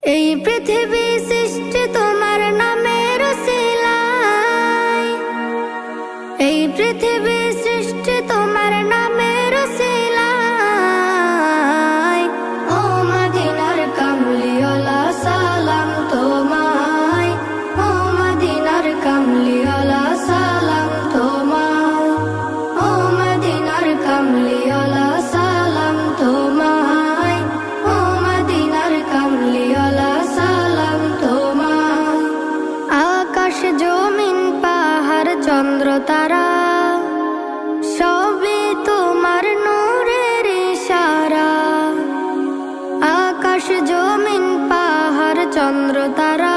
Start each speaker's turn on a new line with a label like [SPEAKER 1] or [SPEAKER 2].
[SPEAKER 1] এই পৃথিবী সৃষ্টি তোমার নামের উসিলায়, এই পৃথিবী সৃষ্টি তোমার নামের উসিলায়। ও মদিনার কামলিওয়ালা সালাম তোমায়, ও মদিনার কামলিওয়ালা সালাম তোমায়, ও মদিনার কামলিওয়ালা সালাম তোমায়, ও মদিনার কামলিওয়ালা সালাম তোমায়। আকাশ জমিন পাহাড় চন্দ্র তারা সবই তোমার নূরের ইশারা। আকাশ জমিন পাহাড় চন্দ্র তারা